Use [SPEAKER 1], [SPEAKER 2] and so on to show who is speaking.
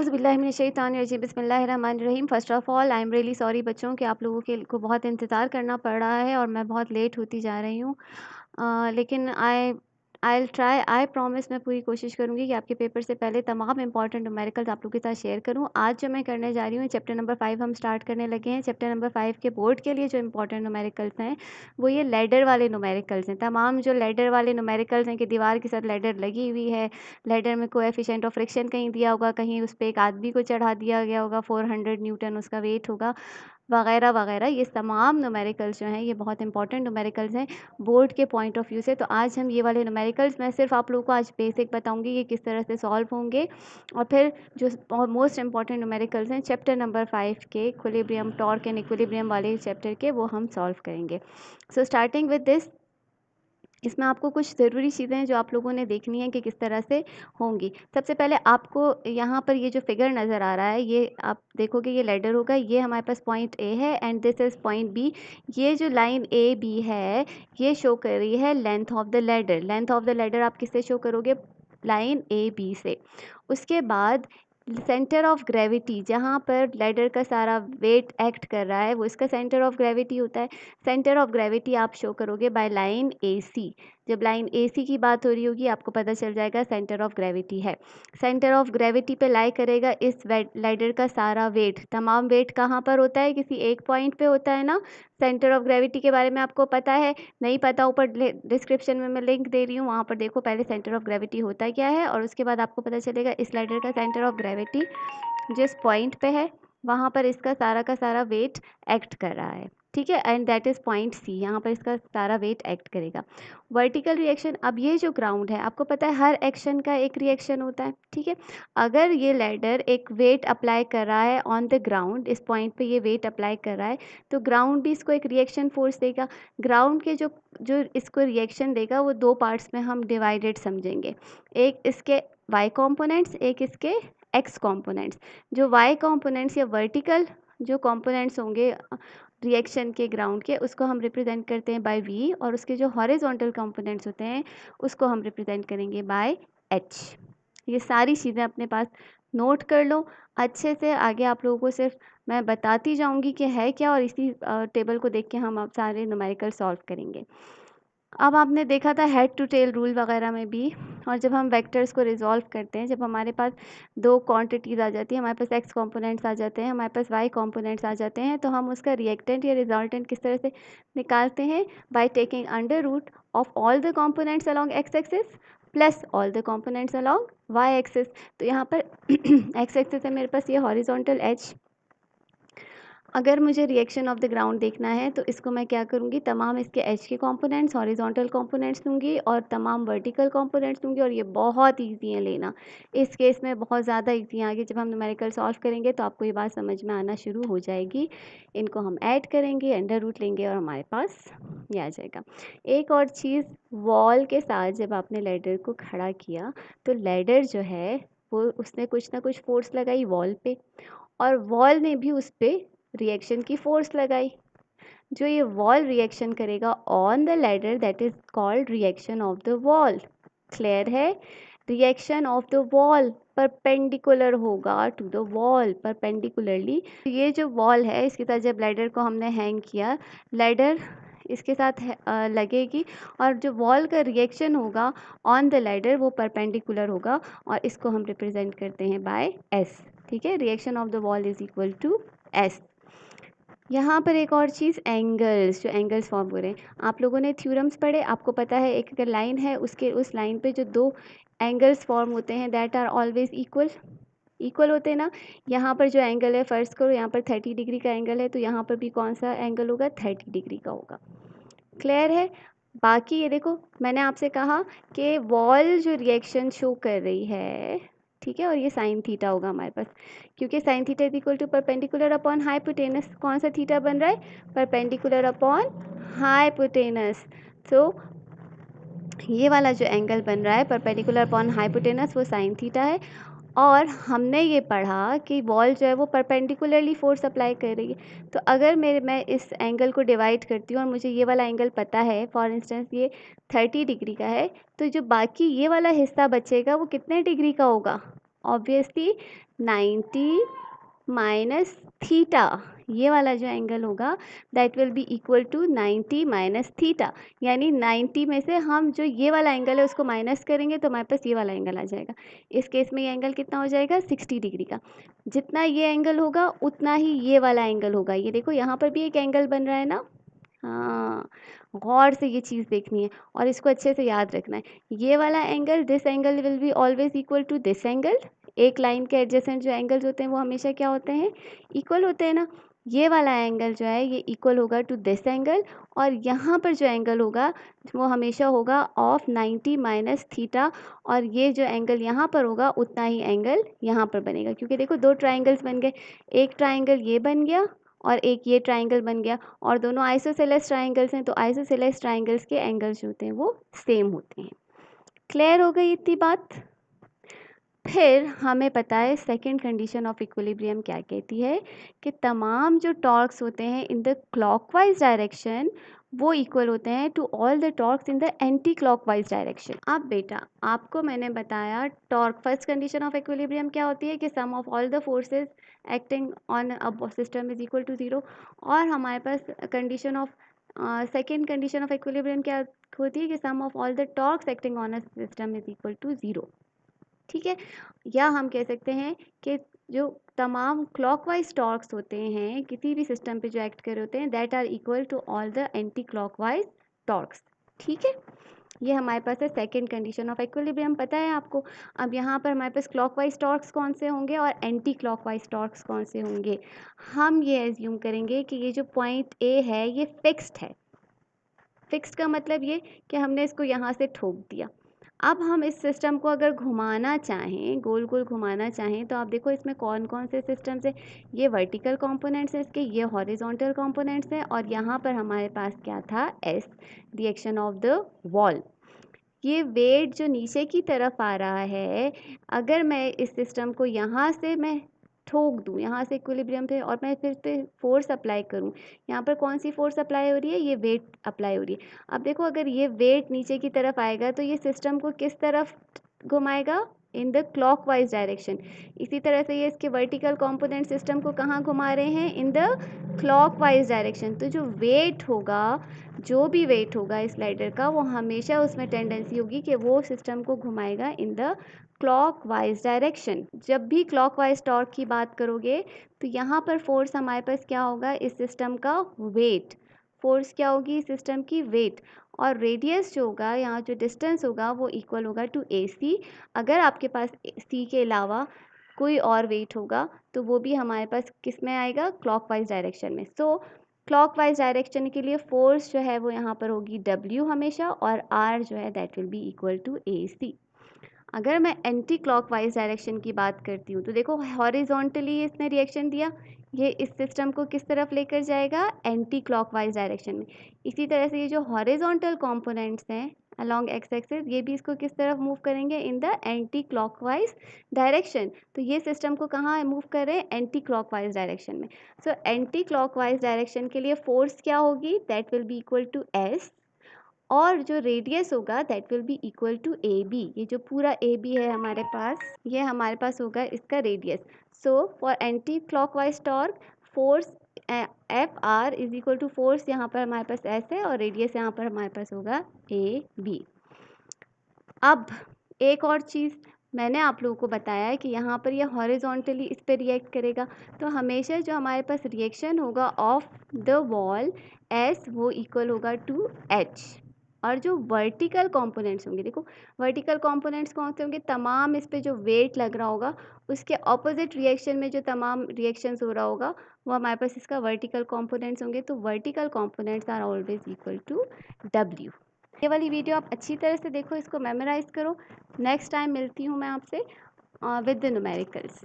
[SPEAKER 1] औज़ुबिल्लाहिमिनश्शैतानिर्रजीम बिस्मिल्लाहिर्रहमानिर्रहीम। First of all I am really sorry बच्चों कि आप लोगों के को बहुत इंतज़ार करना पड़ रहा है और मैं बहुत लेट होती जा रही हूँ। लेकिन I will try, I promise, मैं पूरी कोशिश करूँगी कि आपके पेपर से पहले तमाम इंपॉर्टेंट न्यूमेरिकल्स आप लोगों के साथ शेयर करूँ। आज जो मैं करने जा रही हूँ चैप्टर नंबर 5 हम स्टार्ट करने लगे हैं। चैप्टर नंबर 5 के बोर्ड के लिए जो इंपॉर्टेंट न्यूमेरिकल्स हैं वो ये लैडर वाले न्यूमेरिकल्स हैं। तमाम जो लैडर वाले न्यूमेरिकल्स हैं कि दीवार के साथ लैडर लगी हुई है, लैडर में कोएफ़िशिएंट ऑफ फ्रिक्शन कहीं दिया होगा, कहीं उस पे एक आदमी को चढ़ा दिया गया होगा, 400 न्यूटन उसका वेट होगा, वग़ैरह वग़ैरह। ये तमाम न्यूमेरिकल्स जो हैं ये बहुत इंपॉर्टेंट न्यूमेरिकल्स हैं बोर्ड के पॉइंट ऑफ व्यू से। तो आज हम ये वाले न्यूमेरिकल्स, मैं सिर्फ आप लोगों को आज बेसिक बताऊंगी कि किस तरह से सॉल्व होंगे, और फिर जो मोस्ट इंपॉर्टेंट न्यूमेरिकल्स हैं चैप्टर नंबर 5 के इक्विलिब्रियम, टॉर्क एंड इक्विलिब्रियम वाले चैप्टर के, वो हम सॉल्व करेंगे। सो स्टार्टिंग विद दिस, इसमें आपको कुछ ज़रूरी चीज़ें हैं जो आप लोगों ने देखनी है कि किस तरह से होंगी। सबसे पहले आपको यहाँ पर ये जो फिगर नज़र आ रहा है, ये आप देखोगे ये लैडर होगा, ये हमारे पास पॉइंट ए है and this is point B. ये जो लाइन ए बी है ये शो कर रही है length of the ladder. Length of the ladder आप किससे शो करोगे? लाइन ए बी से। उसके बाद सेंटर ऑफ ग्रेविटी, जहाँ पर लैडर का सारा वेट एक्ट कर रहा है वो इसका सेंटर ऑफ ग्रेविटी होता है। सेंटर ऑफ ग्रेविटी आप शो करोगे बाय लाइन ए सी। जब लाइन ए सी की बात हो रही होगी आपको पता चल जाएगा सेंटर ऑफ ग्रेविटी है। सेंटर ऑफ ग्रेविटी पे लाई करेगा इस लैडर का सारा वेट। तमाम वेट कहाँ पर होता है? किसी एक पॉइंट पे होता है ना। सेंटर ऑफ ग्रेविटी के बारे में आपको पता है? नहीं पता, ऊपर डिस्क्रिप्शन में मैं लिंक दे रही हूँ, वहाँ पर देखो पहले सेंटर ऑफ ग्रेविटी होता क्या है, और उसके बाद आपको पता चलेगा इस लैडर का सेंटर ऑफ ग्रेविटी जिस पॉइंट पे है वहाँ पर इसका सारा का सारा वेट एक्ट कर रहा है। ठीक है, and that is point C, यहाँ पर इसका सारा वेट एक्ट करेगा। वर्टिकल रिएक्शन, अब ये जो ग्राउंड है आपको पता है हर एक्शन का एक रिएक्शन होता है। ठीक है, अगर ये लैडर एक वेट अप्लाई कर रहा है ऑन द ग्राउंड, इस पॉइंट पे ये वेट अप्लाई कर रहा है, तो ग्राउंड भी इसको एक रिएक्शन फोर्स देगा। ग्राउंड के जो जो इसको रिएक्शन देगा वो दो पार्ट्स में हम डिवाइडेड समझेंगे, एक इसके वाई कॉम्पोनेंट्स, एक इसके एक्स कॉम्पोनेंट्स। जो वाई कॉम्पोनेंट्स या वर्टिकल जो कॉम्पोनेंट्स होंगे रिएक्शन के ग्राउंड के, उसको हम रिप्रेजेंट करते हैं बाय वी, और उसके जो हॉरिजॉन्टल कंपोनेंट्स होते हैं उसको हम रिप्रेजेंट करेंगे बाय एच। ये सारी चीज़ें अपने पास नोट कर लो अच्छे से। आगे आप लोगों को सिर्फ मैं बताती जाऊंगी कि है क्या, और इसी टेबल को देख के हम अब सारे न्यूमेरिकल सॉल्व करेंगे। अब आपने देखा था हेड टू टेल रूल वगैरह में भी, और जब हम वेक्टर्स को रिजॉल्व करते हैं, जब हमारे पास दो क्वांटिटीज़ आ जाती है, हमारे पास एक्स कंपोनेंट्स आ जाते हैं, हमारे पास वाई कंपोनेंट्स आ जाते हैं, तो हम उसका रिएक्टेंट या रिजल्टेंट किस तरह से निकालते हैं? By taking under root of all the components along X axis plus all the components along Y axis. तो यहाँ पर एक्स एक्सिस है मेरे पास ये हॉरिजॉन्टल एच। अगर मुझे रिएक्शन ऑफ द ग्राउंड देखना है तो इसको मैं क्या करूँगी? तमाम इसके एच के कंपोनेंट्स हॉरिजॉन्टल कंपोनेंट्स लूँगी और तमाम वर्टिकल कंपोनेंट्स लूँगी, और ये बहुत ईजी है लेना। इस केस में बहुत ज़्यादा ईजी है। आगे जब हम न्यूमेरिकल सॉल्व करेंगे तो आपको ये बात समझ में आना शुरू हो जाएगी। इनको हम ऐड करेंगे, अंडर रूट लेंगे और हमारे पास ये आ जाएगा। एक और चीज़, वॉल के साथ जब आपने लैडर को खड़ा किया तो लैडर जो है वो उसने कुछ ना कुछ फोर्स लगाई वॉल पे, और वॉल ने भी उस पर रिएक्शन की फोर्स लगाई। जो ये वॉल रिएक्शन करेगा on the ladder that is called reaction of the wall. Clear है? Reaction of the wall perpendicular होगा टू द वॉल, परपेंडिकुलरली। ये जो वॉल है इसके साथ जब लैडर को हमने हैंग किया, लैडर इसके साथ लगेगी, और जो वॉल का रिएक्शन होगा ऑन द लैडर वो परपेंडिकुलर होगा, और इसको हम रिप्रेजेंट करते हैं बाय एस। ठीक है, reaction of the wall is equal to S. यहाँ पर एक और चीज़, एंगल्स, जो एंगल्स फॉर्म हो रहे हैं, आप लोगों ने थ्योरम्स पढ़े, आपको पता है एक अगर लाइन है उसके उस लाइन पे जो दो एंगल्स फॉर्म होते हैं that are always equal, equal होते हैं ना। यहाँ पर जो एंगल है, फर्स्ट करो यहाँ पर 30 डिग्री का एंगल है, तो यहाँ पर भी कौन सा एंगल होगा? 30 डिग्री का होगा। क्लियर है? बाकी ये देखो मैंने आपसे कहा कि वॉल जो रिएक्शन शो कर रही है, ठीक है, और ये साइन थीटा होगा हमारे पास, क्योंकि sine theta is equal to perpendicular upon hypotenuse. कौन सा थीटा बन रहा है? Perpendicular upon hypotenuse. तो ये वाला जो एंगल बन रहा है परपेंडिकुलर अपॉन हाइपोटेनस वो साइन थीटा है। और हमने ये पढ़ा कि वॉल जो है वो परपेंडिकुलरली फोर्स अप्लाई कर रही है। तो अगर मैं इस एंगल को डिवाइड करती हूँ और मुझे ये वाला एंगल पता है, फॉर इंस्टेंस ये 30 डिग्री का है, तो जो बाकी ये वाला हिस्सा बचेगा वो कितने डिग्री का होगा? ऑब्वियसली 90 माइनस थीटा, ये वाला जो एंगल होगा that will be equal to 90 minus theta, यानी 90 में से हम जो ये वाला एंगल है उसको माइनस करेंगे तो हमारे पास ये वाला एंगल आ जाएगा। इस केस में ये एंगल कितना हो जाएगा 60 डिग्री का। जितना ये एंगल होगा उतना ही ये वाला एंगल होगा। ये देखो यहाँ पर भी एक एंगल बन रहा है ना। हाँ, गौर से ये चीज़ देखनी है और इसको अच्छे से याद रखना है। ये वाला angle, this angle will be always equal to this angle. एक लाइन के एडजेसेंट जो एंगल्स होते हैं वो हमेशा क्या होते हैं, इक्वल होते हैं ना। ये वाला एंगल जो है ये इक्वल होगा टू दिस एंगल, और यहाँ पर जो एंगल होगा वो हमेशा होगा ऑफ 90 माइनस थीटा, और ये जो एंगल यहाँ पर होगा उतना ही एंगल यहाँ पर बनेगा। क्योंकि देखो दो ट्राइंगल्स बन गए, एक ट्राइंगल ये बन गया और एक ये ट्राइंगल बन गया, और दोनों आइसोसेलेस ट्राइंगल्स हैं, तो आइसोसेलेस ट्राइंगल्स के एंगल्स जो होते हैं वो सेम होते हैं। क्लियर हो गई इतनी बात। फिर हमें पता है सेकंड कंडीशन ऑफ इक्विलिब्रियम क्या कहती है, कि तमाम जो टॉर्क्स होते हैं इन द क्लॉकवाइज डायरेक्शन वो इक्वल होते हैं to all the torques in the anti clockwise direction. अब बेटा आपको मैंने बताया torque, first condition of equilibrium क्या होती है कि sum of all the forces acting on a system is equal to zero. और हमारे पास condition of second condition of equilibrium क्या होती है कि sum of all the torques acting on a system is equal to zero. ठीक है, या हम कह सकते हैं कि जो तमाम क्लॉकवाइज टॉर्क्स होते हैं किसी भी सिस्टम पे जो एक्ट कर रहे होते हैं that are equal to all the anti clockwise torques. ठीक है, ये हमारे पास है सेकंड कंडीशन ऑफ इक्विलिब्रियम, पता है आपको। अब यहाँ पर हमारे पास क्लॉकवाइज टॉर्क्स कौन से होंगे और एंटी क्लॉकवाइज टॉर्क्स कौन से होंगे। हम ये एज्यूम करेंगे कि ये जो पॉइंट ए है ये फिक्स्ड है। फिक्स्ड का मतलब ये कि हमने इसको यहाँ से ठोक दिया। अब हम इस सिस्टम को अगर घुमाना चाहें, गोल गोल घुमाना चाहें, तो आप देखो इसमें कौन कौन से सिस्टम्स हैं। ये वर्टिकल कंपोनेंट्स हैं इसके, ये हॉरिजॉन्टल कंपोनेंट्स हैं, और यहाँ पर हमारे पास क्या था, S, reaction of the wall. ये वेट जो नीचे की तरफ आ रहा है, अगर मैं इस सिस्टम को यहाँ से मैं ठोक दूँ, यहाँ से इक्विलिब्रियम पे, और मैं फिर पे फोर्स अप्लाई करूँ, यहाँ पर कौन सी फोर्स अप्लाई हो रही है, ये वेट अप्लाई हो रही है। अब देखो अगर ये वेट नीचे की तरफ आएगा तो ये सिस्टम को किस तरफ घुमाएगा, इन द क्लॉकवाइज डायरेक्शन। इसी तरह से ये इसके वर्टिकल कंपोनेंट सिस्टम को कहाँ घुमा रहे हैं, इन द क्लॉकवाइज डायरेक्शन। तो जो वेट होगा, जो भी वेट होगा इस स्लाइडर का, वो हमेशा उसमें टेंडेंसी होगी कि वो सिस्टम को घुमाएगा इन द क्लॉकवाइज डायरेक्शन। जब भी क्लॉकवाइज टॉर्क की बात करोगे तो यहाँ पर फोर्स हमारे पास क्या होगा, इस सिस्टम का वेट। फोर्स क्या होगी, सिस्टम की वेट, और रेडियस जो होगा, यहाँ जो डिस्टेंस होगा वो इक्वल होगा टू ए सी। अगर आपके पास सी के अलावा कोई और वेट होगा तो वो भी हमारे पास किस में आएगा, क्लॉकवाइज डायरेक्शन में। सो क्लॉकवाइज डायरेक्शन के लिए फोर्स जो है वो यहाँ पर होगी W हमेशा, और R जो है that will be equal to A C. अगर मैं एंटी क्लॉकवाइज डायरेक्शन की बात करती हूँ तो देखो हॉरिजॉन्टली इसने रिएक्शन दिया, ये इस सिस्टम को किस तरफ लेकर जाएगा, एंटी क्लॉकवाइज डायरेक्शन में। इसी तरह से ये जो हॉरिजॉन्टल कंपोनेंट्स हैं अलोंग एक्स एक्सिस, ये भी इसको किस तरफ मूव करेंगे, इन द एंटी क्लॉकवाइज डायरेक्शन। तो ये सिस्टम को कहाँ मूव कर रहे हैं, एंटी क्लॉकवाइज डायरेक्शन में। सो एंटी क्लॉकवाइज डायरेक्शन के लिए फोर्स क्या होगी, that will be equal to S, और जो रेडियस होगा that will be equal to A B. ये जो पूरा ए बी है हमारे पास, ये हमारे पास होगा इसका radius. So for anti clockwise torque, force F R is equal to force, यहाँ पर हमारे पास एस है, और रेडियस यहाँ पर हमारे पास होगा ए बी। अब एक और चीज़ मैंने आप लोगों को बताया है कि यहाँ पर ये हॉरिजॉन्टली इस पर रिएक्ट करेगा, तो हमेशा जो हमारे पास रिएक्शन होगा ऑफ द वॉल एस, वो इक्वल होगा टू एच। और जो वर्टिकल कंपोनेंट्स होंगे, देखो वर्टिकल कंपोनेंट्स कौन से होंगे, तमाम इस पे जो वेट लग रहा होगा उसके ऑपोजिट रिएक्शन में जो तमाम रिएक्शंस हो रहा होगा वो हमारे पास इसका वर्टिकल कंपोनेंट्स होंगे। तो vertical components are always equal to W। ये वाली वीडियो आप अच्छी तरह से देखो, इसको मेमोराइज करो। नेक्स्ट टाइम मिलती हूँ मैं आपसे विद द न्यूमेरिकल्स।